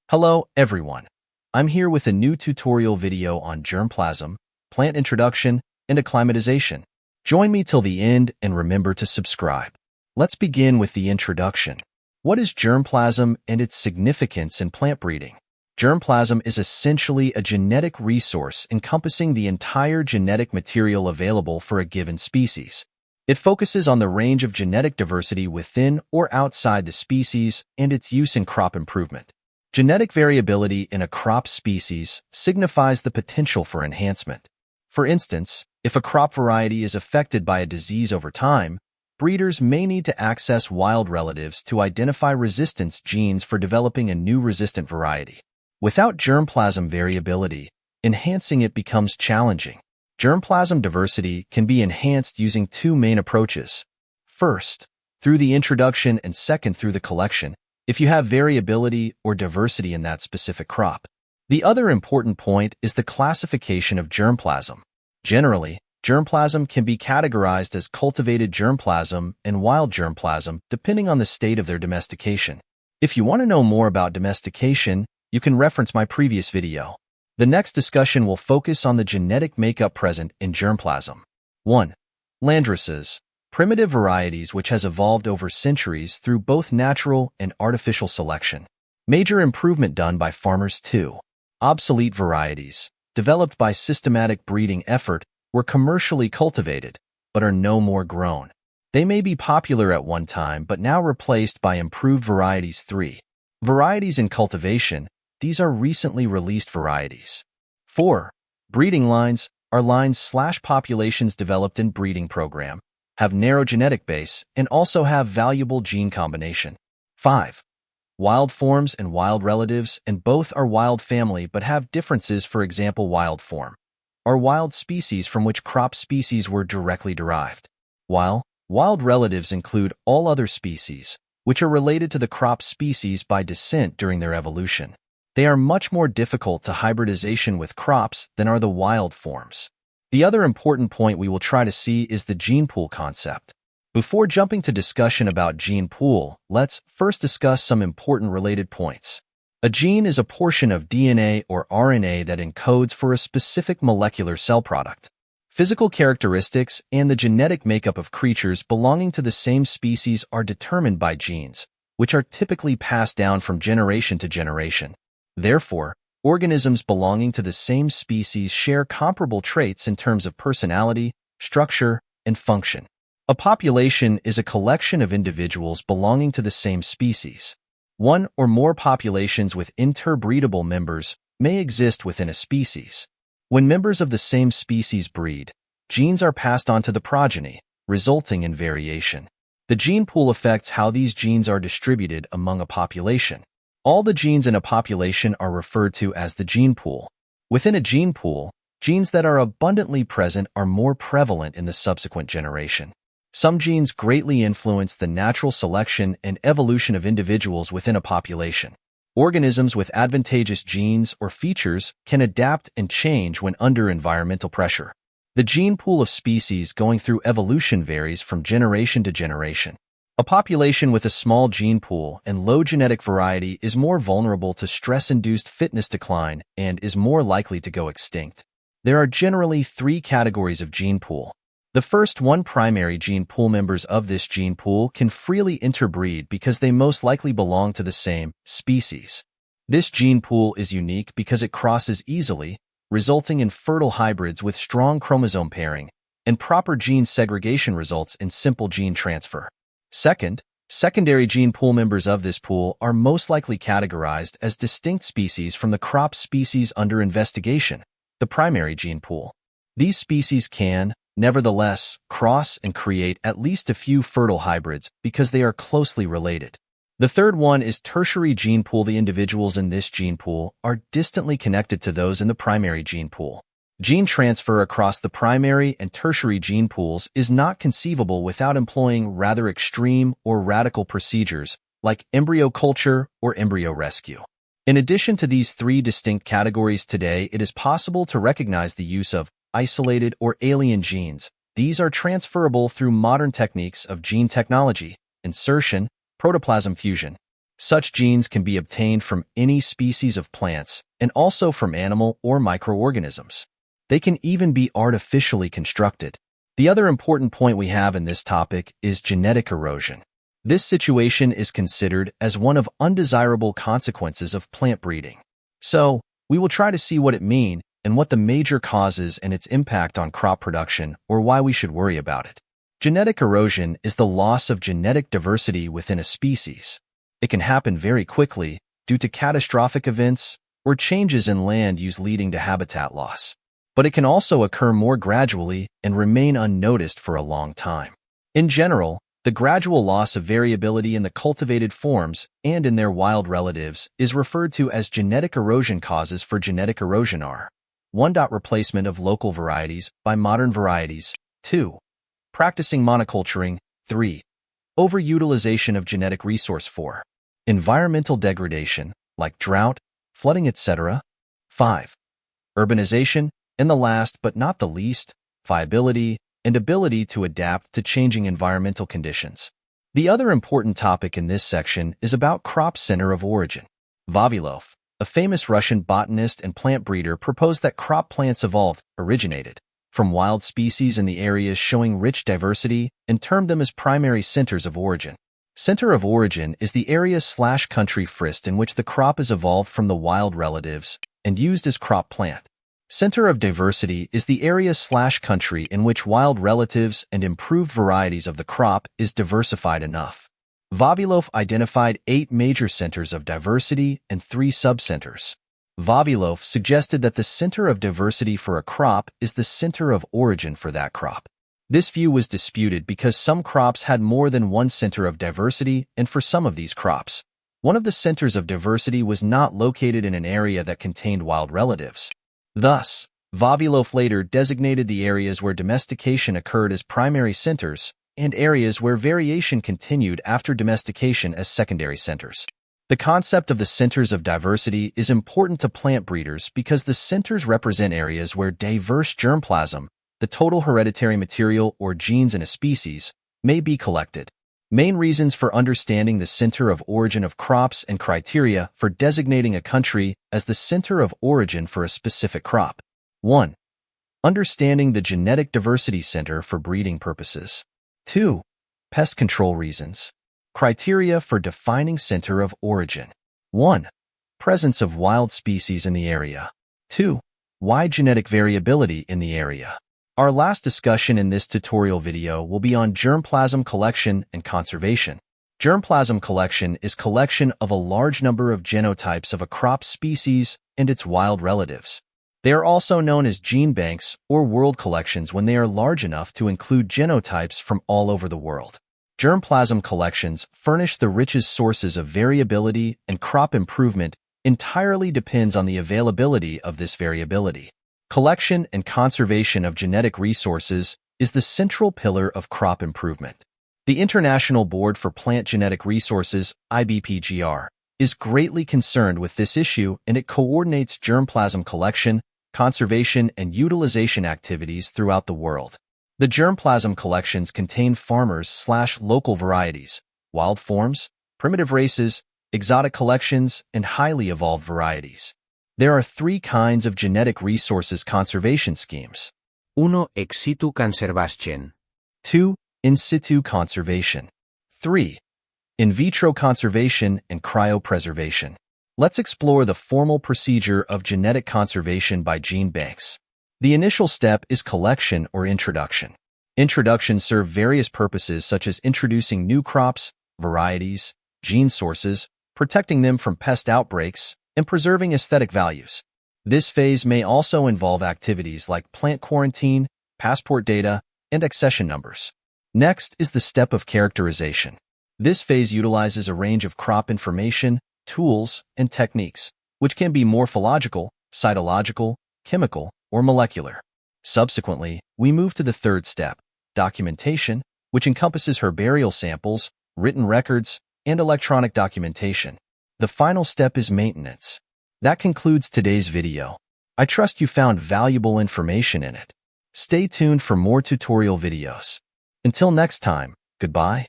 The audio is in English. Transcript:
Hello, everyone. I'm here with a new tutorial video on germplasm, plant introduction, and acclimatization. Join me till the end and remember to subscribe. Let's begin with the introduction. What is germplasm and its significance in plant breeding? Germplasm is essentially a genetic resource encompassing the entire genetic material available for a given species. It focuses on the range of genetic diversity within or outside the species and its use in crop improvement. Genetic variability in a crop species signifies the potential for enhancement. For instance, if a crop variety is affected by a disease over time, breeders may need to access wild relatives to identify resistance genes for developing a new resistant variety. Without germplasm variability, enhancing it becomes challenging. Germplasm diversity can be enhanced using two main approaches. First, through the introduction, and second, through the collection, if you have variability or diversity in that specific crop. The other important point is the classification of germplasm. Generally, germplasm can be categorized as cultivated germplasm and wild germplasm depending on the state of their domestication. If you want to know more about domestication, you can reference my previous video. The next discussion will focus on the genetic makeup present in germplasm. 1. Landraces, primitive varieties which has evolved over centuries through both natural and artificial selection. Major improvement done by farmers. 2. Obsolete varieties, developed by systematic breeding effort, were commercially cultivated, but are no more grown. They may be popular at one time but now replaced by improved varieties. 3. Varieties in cultivation. These are recently released varieties. 4. Breeding lines are lines/populations developed in breeding program, have narrow genetic base, and also have valuable gene combination. 5. Wild forms and wild relatives, and both are wild family but have differences. For example, wild form are wild species from which crop species were directly derived, while wild relatives include all other species, which are related to the crop species by descent during their evolution. They are much more difficult to hybridization with crops than are the wild forms. The other important point we will try to see is the gene pool concept. Before jumping to discussion about gene pool, let's first discuss some important related points. A gene is a portion of DNA or RNA that encodes for a specific molecular cell product. Physical characteristics and the genetic makeup of creatures belonging to the same species are determined by genes, which are typically passed down from generation to generation. Therefore, organisms belonging to the same species share comparable traits in terms of personality, structure, and function. A population is a collection of individuals belonging to the same species. One or more populations with interbreedable members may exist within a species. When members of the same species breed, genes are passed on to the progeny, resulting in variation. The gene pool affects how these genes are distributed among a population. All the genes in a population are referred to as the gene pool. Within a gene pool, genes that are abundantly present are more prevalent in the subsequent generation. Some genes greatly influence the natural selection and evolution of individuals within a population. Organisms with advantageous genes or features can adapt and change when under environmental pressure. The gene pool of species going through evolution varies from generation to generation. A population with a small gene pool and low genetic variety is more vulnerable to stress-induced fitness decline and is more likely to go extinct. There are generally 3 categories of gene pool. The first one, primary gene pool. Members of this gene pool can freely interbreed because they most likely belong to the same species. This gene pool is unique because it crosses easily, resulting in fertile hybrids with strong chromosome pairing, and proper gene segregation results in simple gene transfer. Second, secondary gene pool. Members of this pool are most likely categorized as distinct species from the crop species under investigation, the primary gene pool. These species can, nevertheless, cross and create at least a few fertile hybrids because they are closely related. The third one is tertiary gene pool. The individuals in this gene pool are distantly connected to those in the primary gene pool. Gene transfer across the primary and tertiary gene pools is not conceivable without employing rather extreme or radical procedures like embryo culture or embryo rescue. In addition to these 3 distinct categories today, it is possible to recognize the use of isolated or alien genes. These are transferable through modern techniques of gene technology, insertion, protoplasm fusion, Such genes can be obtained from any species of plants and also from animal or microorganisms. They can even be artificially constructed. The other important point we have in this topic is genetic erosion. This situation is considered as one of undesirable consequences of plant breeding. So, we will try to see what it means and what the major causes and its impact on crop production or why we should worry about it. Genetic erosion is the loss of genetic diversity within a species. It can happen very quickly due to catastrophic events or changes in land use leading to habitat loss. But it can also occur more gradually and remain unnoticed for a long time. In general, the gradual loss of variability in the cultivated forms and in their wild relatives is referred to as genetic erosion. Causes for genetic erosion are 1. Replacement of local varieties by modern varieties. 2. Practicing monoculturing. 3. Overutilization of genetic resource. 4. Environmental degradation, like drought, flooding, etc. 5. Urbanization, and the last but not the least, viability and ability to adapt to changing environmental conditions. The other important topic in this section is about crop center of origin. Vavilov, a famous Russian botanist and plant breeder, proposed that crop plants originated from wild species in the areas showing rich diversity and termed them as primary centers of origin. Center of origin is the area/country first in which the crop is evolved from the wild relatives and used as crop plant. Center of diversity is the area/country in which wild relatives and improved varieties of the crop is diversified enough. Vavilov identified 8 major centers of diversity and 3 subcenters. Vavilov suggested that the center of diversity for a crop is the center of origin for that crop. This view was disputed because some crops had more than one center of diversity, and for some of these crops, one of the centers of diversity was not located in an area that contained wild relatives. Thus, Vavilov later designated the areas where domestication occurred as primary centers and areas where variation continued after domestication as secondary centers. The concept of the centers of diversity is important to plant breeders because the centers represent areas where diverse germplasm, the total hereditary material or genes in a species, may be collected. Main reasons for understanding the center of origin of crops and criteria for designating a country as the center of origin for a specific crop. 1. Understanding the genetic diversity center for breeding purposes. 2. Pest control reasons. Criteria for defining center of origin. 1. Presence of wild species in the area. 2. Wide genetic variability in the area. Our last discussion in this tutorial video will be on germplasm collection and conservation. Germplasm collection is collection of a large number of genotypes of a crop species and its wild relatives. They are also known as gene banks or world collections when they are large enough to include genotypes from all over the world. Germplasm collections furnish the richest sources of variability, and crop improvement entirely depends on the availability of this variability. Collection and conservation of genetic resources is the central pillar of crop improvement. The International Board for Plant Genetic Resources, IBPGR, is greatly concerned with this issue, and it coordinates germplasm collection, conservation, and utilization activities throughout the world. The germplasm collections contain farmers/local varieties, wild forms, primitive races, exotic collections, and highly evolved varieties. There are 3 kinds of genetic resources conservation schemes. 1. Ex situ conservation. 2. In situ conservation. 3. In vitro conservation and cryopreservation. Let's explore the formal procedure of genetic conservation by gene banks. The initial step is collection or introduction. Introductions serve various purposes such as introducing new crops, varieties, gene sources, protecting them from pest outbreaks, and preserving aesthetic values. This phase may also involve activities like plant quarantine, passport data, and accession numbers. Next is the step of characterization. This phase utilizes a range of crop information, tools, and techniques, which can be morphological, cytological, chemical, or molecular. Subsequently, we move to the third step, documentation, which encompasses herbarial samples, written records, and electronic documentation. The final step is maintenance. That concludes today's video. I trust you found valuable information in it. Stay tuned for more tutorial videos. Until next time, goodbye.